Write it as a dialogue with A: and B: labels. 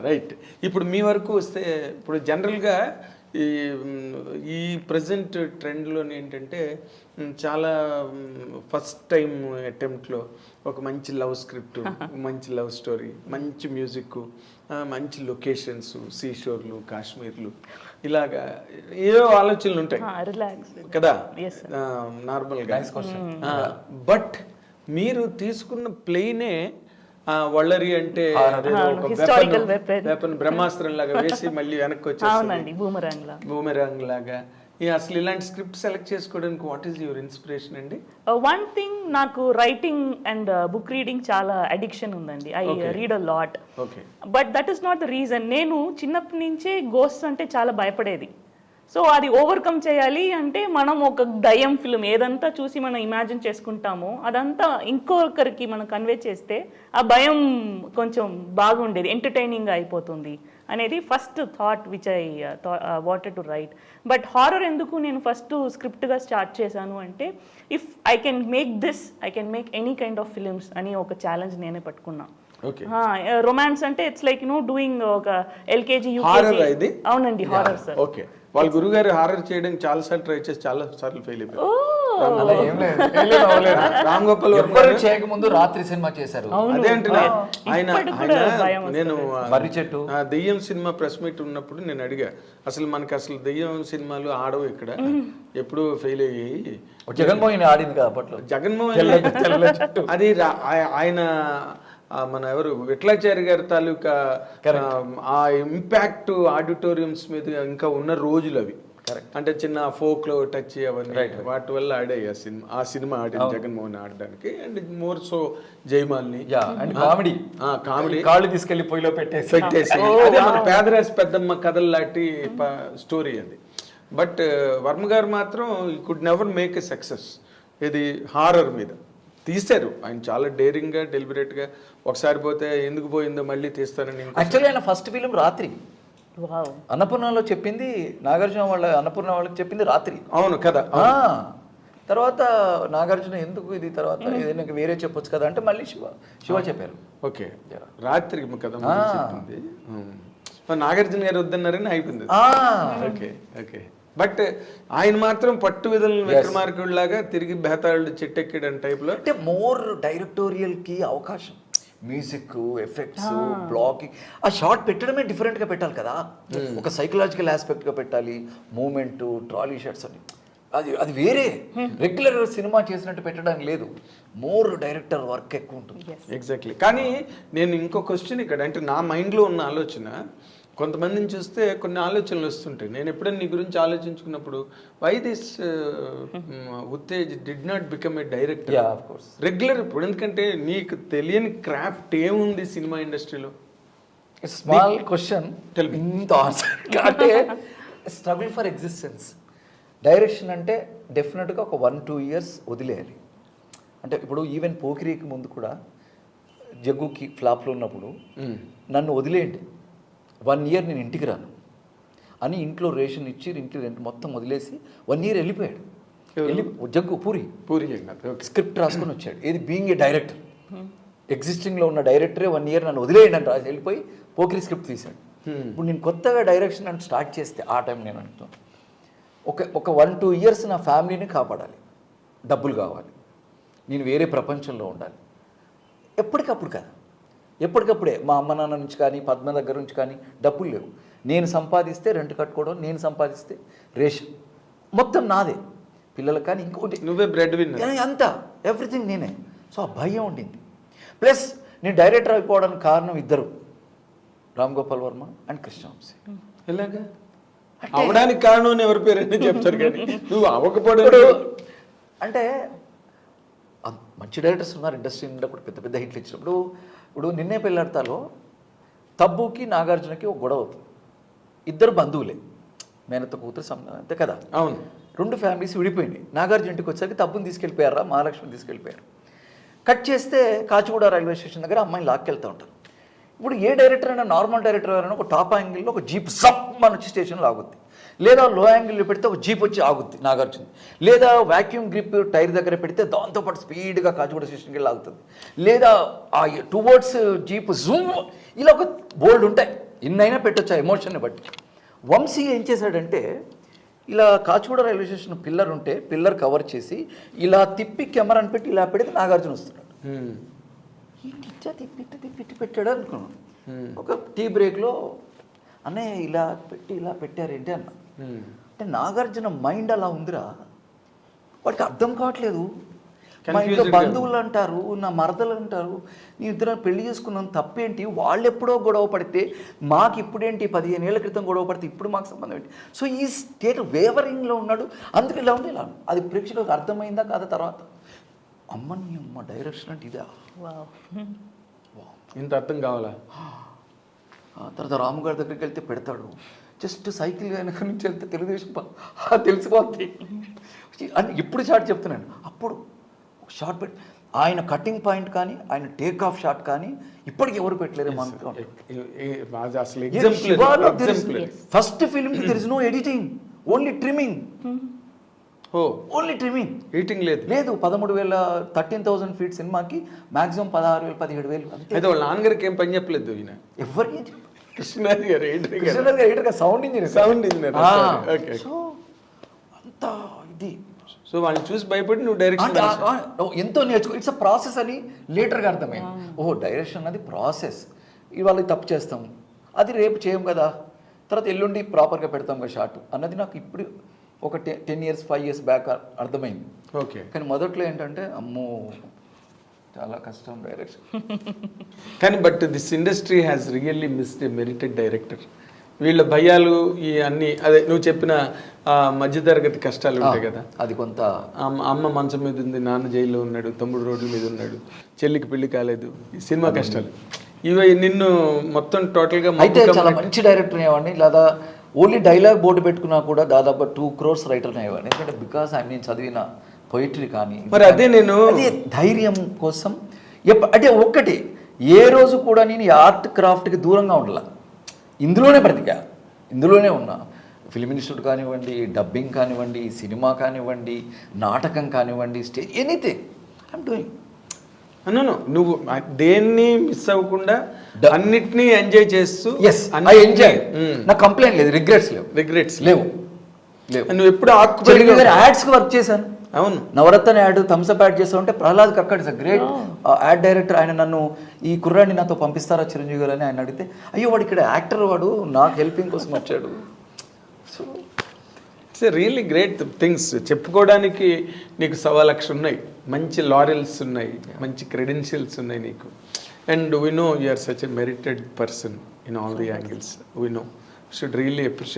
A: Right. ఇప్పుడు మీ వరకు వస్తే ఇప్పుడు జనరల్గా ఈ ఈ ప్రజెంట్ ట్రెండ్లోని ఏంటంటే చాలా ఫస్ట్ టైం అటెంప్ట్లో ఒక మంచి లవ్ స్క్రిప్ట్, మంచి లవ్ స్టోరీ, మంచి మ్యూజిక్, మంచి లొకేషన్స్, సీషోర్లు, కాశ్మీర్లు, ఇలాగా ఏవో ఆలోచనలు ఉంటాయి కదా నార్మల్గా. బట్ మీరు తీసుకున్న ప్లేనే వల్లరి అంటే వెపన్ బ్రహ్మాస్త్రం లాగా వేసి మళ్ళీ వెనక్కి వచ్చేసి బూమెరాంగ్ లాగా. అసలు ఇలాంటి స్క్రిప్ట్ సెలెక్ట్ చేసుకోవడానికి వాట్ ఈస్ యువర్ ఇన్స్పిరేషన్ అండి?
B: వన్ థింగ్, నాకు రైటింగ్ అండ్ బుక్ రీడింగ్ చాలా అడిక్షన్ ఉందండి. I read a lot. But that is not the reason. నేను చిన్నప్పటి నుంచే గోస్ట్ అంటే చాలా భయపడేది. సో అది ఓవర్కమ్ చేయాలి అంటే మనం ఒక దయ్యం ఫిల్మ్ ఏదంతా చూసి మనం ఇమాజిన్ చేసుకుంటామో అదంతా ఇంకొకరికి మనం కన్వే చేస్తే ఆ భయం కొంచెం బాగుండేది, ఎంటర్టైనింగ్ అయిపోతుంది అనేది first thought which I wanted to right. But horror ఎందుకు నేను ఫస్ట్ స్క్రిప్ట్గా స్టార్ట్ చేశాను అంటే, if I can make this, I can make any kind of films అని ఒక ఛాలెంజ్ నేనే పట్టుకున్నా. రొమాన్స్ అంటే ఇట్స్ లైక్ డూయింగ్ ఒక ఎల్కేజీ యూకేజీ. అవునండి, హారర్ సార్.
A: ఓకే, వాళ్ళ గురుగారు హారర్ చేయడానికి చాలా సార్లు ట్రై చేసి చాలా సార్లు ఫెయిల్ అయిపోయారు. రామ్ గోపాల్
C: చేయకముందు రాత్రి సినిమా చేశారు.
A: అదే అంటున్నా. నేను దెయ్యం సినిమా ప్రెస్ మీట్ ఉన్నప్పుడు నేను అడిగా, అసలు మనకి అసలు దెయ్యం సినిమాలు ఆడవు ఇక్కడ, ఎప్పుడు ఫెయిల్ అయ్యాయి.
C: జగన్మోహన్ ఆడింది కదా అప్పట్లో.
A: జగన్మోహన్ అది ఆయన మన ఎవరు విఠలాచారి గారి తాలూకా ఆ ఇంపాక్ట్ ఆడిటోరియంస్ మీద ఇంకా ఉన్న రోజులు అవి. అంటే చిన్న ఫోక్ లో టచ్ అవన్నీ వాటి వల్ల ఆడాయి ఆ సినిమా ఆడింది జగన్మోహన్ ఆడడానికి. And more so Jayamalini
C: comedy కాళ్ళు తీసుకెళ్లి పొయ్యిలో పెట్టేసి
A: అదే మన పేదరాశి పెద్దమ్మ కథలు లాంటి స్టోరీ అది. బట్ వర్మ గారు మాత్రం could never make a success. ఇది హారర్ మీద తీశారు ఆయన చాలా డేరింగ్ గా, డెలిబరేట్ గా. ఒకసారి పోతే ఎందుకు పోయిందో మళ్ళీ తీస్తానని.
C: యాక్చువల్లీ ఆయన ఫస్ట్ ఫిలిం రాత్రి అన్నపూర్ణలో చెప్పింది, నాగార్జున వాళ్ళ అన్నపూర్ణ వాళ్ళకి చెప్పింది రాత్రి.
A: అవును కదా.
C: తర్వాత నాగార్జున ఎందుకు ఇది తర్వాత ఏదైనా వేరే చెప్పొచ్చు కదా అంటే మళ్ళీ శివ చెప్పారు.
A: ఓకే, రాత్రి కదా చెప్పింది. నాగార్జున గారు వద్దన్నారని అయిపోయింది. Okay okay. బట్ ఆయన మాత్రం పట్టు విధులను విక్రమార్కుడిలాగా తిరిగి బేతాళుడు చెట్టెక్కిడని టైప్లో.
C: అంటే మోర్ డైరెక్టోరియల్కి అవకాశం, మ్యూజిక్, ఎఫెక్ట్స్, బ్లాకింగ్, ఆ షార్ట్ పెట్టడమే డిఫరెంట్గా పెట్టాలి కదా. ఒక సైకలాజికల్ ఆస్పెక్ట్గా పెట్టాలి, మూమెంట్, ట్రాలీ షాట్స్ అని. అది వేరే రెగ్యులర్ సినిమా చేసినట్టు పెట్టడానికి లేదు. మోర్ డైరెక్టర్ వర్క్ ఎక్కువ ఉంటుంది.
A: ఎగ్జాక్ట్లీ. కానీ నేను ఇంకో క్వశ్చన్ ఇక్కడ, అంటే నా మైండ్లో ఉన్న ఆలోచన, కొంతమందిని చూస్తే కొన్ని ఆలోచనలు వస్తుంటాయి. నేను ఎప్పుడైనా నీ గురించి ఆలోచించుకున్నప్పుడు, why this Uttej did not become a director regular ఇప్పుడు? ఎందుకంటే నీకు తెలియని క్రాఫ్ట్ ఏముంది సినిమా ఇండస్ట్రీలో?
C: స్మాల్ క్వశ్చన్, ఇంత ఆన్సర్ అంటే స్ట్రగుల్ ఫర్ ఎగ్జిస్టెన్స్. డైరెక్షన్ అంటే డెఫినెట్గా ఒక 1-2 years వదిలేయాలి. అంటే ఇప్పుడు ఈవెన్ పోకిరీకి ముందు కూడా జగ్గుకి ఫ్లాప్లో ఉన్నప్పుడు నన్ను వదిలేయండి, 1 year నేను ఇంటికి రాను అని ఇంట్లో రేషన్ ఇచ్చి ఇంటి రెంట్ మొత్తం వదిలేసి 1 year వెళ్ళిపోయాడు. జగ్గు పూరి స్క్రిప్ట్ రాసుకొని వచ్చాడు. ఏది బీయింగ్ ఏ డైరెక్టర్, ఎగ్జిస్టింగ్లో ఉన్న డైరెక్టరే 1 year నన్ను వదిలేయండి అని రాసి వెళ్ళిపోయి పోకిరి స్క్రిప్ట్ తీశాడు. ఇప్పుడు నేను కొత్తగా డైరెక్షన్ అని స్టార్ట్ చేస్తే ఆ టైం నేను అంటున్నాను, ఒక 1-2 years నా ఫ్యామిలీని కాపాడాలి, డబ్బులు కావాలి, నేను వేరే ప్రపంచంలో ఉండాలి. ఎప్పటికప్పుడు కదా, ఎప్పటికప్పుడే మా అమ్మ నాన్న నుంచి కానీ పద్మ దగ్గర నుంచి కానీ డబ్బులు లేవు. నేను సంపాదిస్తే రెంట్ కట్టుకోవడం, నేను సంపాదిస్తే రేషన్ మొత్తం నాదే, పిల్లలకు కానీ ఇంకోటి
A: నువ్వే బ్రెడ్ విన్నర్,
C: అంతా ఎవ్రీథింగ్ నేనే. సో ఆ భయం ఉండింది. ప్లస్ నేను డైరెక్టర్ అయిపోవడానికి కారణం ఇద్దరు, రామ్ గోపాల్ వర్మ అండ్ కృష్ణవంశీ.
A: ఎలాగా అవడానికి కారణం ఎవరి పేరు చెప్తారు కానీ నువ్వు అవ్వకపోవడం
C: అంటే మంచి డైరెక్టర్స్ ఉన్నారు ఇండస్ట్రీ నుండి అప్పుడు పెద్ద పెద్ద హిట్లు ఇచ్చినప్పుడు. ఇప్పుడు నిన్నే పెళ్ళాడతాలో తబ్బుకి నాగార్జునకి ఒక గొడవ అవుతుంది. ఇద్దరు బంధువులే, మేనత్త కూతురు అంతే కదా.
A: అవును,
C: 2 ఫ్యామిలీస్ విడిపోయినాయి. నాగార్జున ఇంటికి వచ్చేసరికి తబ్బుని తీసుకెళ్ళిపోయారా, మహాలక్ష్మిని తీసుకెళ్ళిపోయారు. కట్ చేస్తే కాచిగూడ రైల్వే స్టేషన్ దగ్గర అమ్మాయిని లాక్కెళ్తూ ఉంటారు. ఇప్పుడు ఏ డైరెక్టర్ అయినా నార్మల్ డైరెక్టర్ అయినా ఒక టాప్ యాంగిల్లో ఒక జీప్ సప్ మన వచ్చి స్టేషన్లో ఆగుద్ది, లేదా లో యాంగిల్లో పెడితే ఒక జీప్ వచ్చి ఆగుద్ది నాగార్జున, లేదా వాక్యూమ్ గ్రిప్ టైర్ దగ్గర పెడితే దాంతోపాటు స్పీడ్గా కాచిగూడ స్టేషన్కి వెళ్ళి ఆగుతుంది, లేదా ఆ టువర్డ్స్ జీప్ జూమ్, ఇలా ఒక బోల్డ్ ఉంటాయి, ఇన్నైనా పెట్టొచ్చు ఆ ఎమోషన్ని బట్టి. వంశీ ఏం చేశాడంటే ఇలా కాచిగూడ రైల్వే స్టేషన్ పిల్లర్ ఉంటే పిల్లర్ కవర్ చేసి ఇలా తిప్పి కెమెరాని పెట్టి ఇలా పెడితే నాగార్జున వస్తున్నాడు. ఇట్లా తిప్పి పెట్టాడు అనుకున్నాను. ఒక టీ బ్రేక్లో అన్నయ్య ఇలా పెట్టారేంటి అన్న. అంటే నాగార్జున మైండ్ అలా ఉందిరా, వాడికి అర్థం కావట్లేదు. మా ఇంట్లో బంధువులు అంటారు, నా మరదలు అంటారు, నీ ఇద్దరు పెళ్లి చేసుకున్నాం తప్పేంటి, వాళ్ళు ఎప్పుడో గొడవ పడితే మాకు ఇప్పుడేంటి, 15 ఏళ్ల క్రితం గొడవ పడితే ఇప్పుడు మాకు సంబంధం ఏంటి. సో ఈ స్టేట్ వేవరింగ్లో ఉన్నాడు, అందుకు ఇలా ఉంది ఇలా. అది ప్రేక్షకులకు అర్థమైందా కాదా తర్వాత, అమ్మని అమ్మ డైరెక్షన్ అంటే ఇదా,
A: ఇంత అర్థం కావాలా.
C: తర్వాత రాము గారి దగ్గరికి వెళ్తే పెడతాడు, జస్ట్ సైకిల్ వెనక నుంచి వెళ్తే తెలుగుదేశం తెలిసిపోద్ది అని ఇప్పుడు షార్ట్ చెప్తున్నాను. అప్పుడు ఒక షార్ట్ పెట్టి ఆయన కటింగ్ పాయింట్ కానీ ఆయన టేక్ ఆఫ్ షాట్ కానీ ఇప్పటికి ఎవరు పెట్టలేరు మనకు. First film there is no editing, only trimming. Only trimming,
A: editing లేదు.
C: 13,000 ఫీట్ సినిమాకి మాక్సిమం 16,000 17,000.
A: అయితే వాళ్ళ నాన్నగారికి ఏం పని చెప్పలేదు ఈయన.
C: ఎవరికి
A: కృష్ణరాజు గారు
C: సౌండ్ ఇంజనీర్. సో అంత ఇది.
A: సో వాళ్ళని చూసి భయపడి నువ్వు డైరెక్షన్
C: ఎంతో నేర్చుకో. ఇట్స్ అ ప్రాసెస్ అని లేటర్గా అర్థమైంది. ఓహో డైరెక్షన్ అన్నది ప్రాసెస్, ఇవాళ తప్పు చేస్తాం, అది రేపు చేయం కదా, తర్వాత ఎల్లుండి ప్రాపర్గా పెడతాం కదా షార్ట్ అన్నది నాకు ఇప్పుడు ఒక 10 years 5 years బ్యాక్ అర్థమైంది.
A: ఓకే.
C: కానీ మొదట్లో ఏంటంటే అమ్మో చాలా కష్టం డైరెక్షన్.
A: కానీ but this industry has really missed a merited director. వీళ్ళ భయాలు ఈ అన్ని అదే నువ్వు చెప్పిన మధ్యతరగతి కష్టాలు ఉంటాయి కదా,
C: అది కొంత.
A: అమ్మ మంచం మీద ఉంది, నాన్న జైల్లో ఉన్నాడు, తమ్ముడు రోడ్ల మీద ఉన్నాడు, చెల్లికి పెళ్లి కాలేదు, ఈ సినిమా కష్టాలు ఇవి నిన్ను మొత్తం టోటల్గా.
C: అయితే చాలా మంచి డైరెక్టర్ అయ్యేవాడిని, లేదా ఓన్లీ డైలాగ్ బోర్డు పెట్టుకున్నా కూడా దాదాపు 2 crores రైటర్ అయ్యేవాడిని. ఎందుకంటే బికాస్ నేను చదివిన పొయిటరీ కానీ
A: మరి అదే నేను
C: అదే ధైర్యం కోసం అంటే ఒక్కటి ఏ రోజు కూడా నేను ఈ ఆర్ట్ క్రాఫ్ట్కి దూరంగా ఉండాల, ఇందులోనే బ్రతికా, ఇందులోనే ఉన్నా. ఫిల్మ్ ఇన్స్టిట్యూట్ కానివ్వండి, డబ్బింగ్ కానివ్వండి, సినిమా కానివ్వండి, నాటకం కానివ్వండి, స్టేజ్, ఎనీథింగ్ ఐఎమ్ డూయింగ్.
A: అన్నాను నువ్వు దేన్ని మిస్ అవ్వకుండా అన్నిటినీ ఎంజాయ్ చేస్తూ.
C: ఐ ఎంజాయ్, నా కంప్లైంట్ లేదు, రిగ్రెట్స్ లేవు.
A: నువ్వు ఎప్పుడు
C: యాడ్స్కి వర్క్ చేశాను.
A: అవును,
C: నవరత్న యాడ్, థమ్స్అప్ యాడ్ చేస్తా ఉంటే Prahlad Kakkar is a great ad director. ఆయన నన్ను ఈ కుర్రాడిని నాతో పంపిస్తారా చిరంజీవి గారు అని ఆయన అడిగితే, అయ్యో వాడు ఇక్కడ యాక్టర్, వాడు నాకు హెల్పింగ్ కోసం వచ్చాడు. So
A: it's really great things. చెప్పుకోవడానికి నీకు 1,00,000 ఉన్నాయి, మంచి లారెల్స్ ఉన్నాయి, మంచి క్రెడెన్షియల్స్ ఉన్నాయి నీకు. And we know you are such a merited person in all the angles. We know, should really appreciate.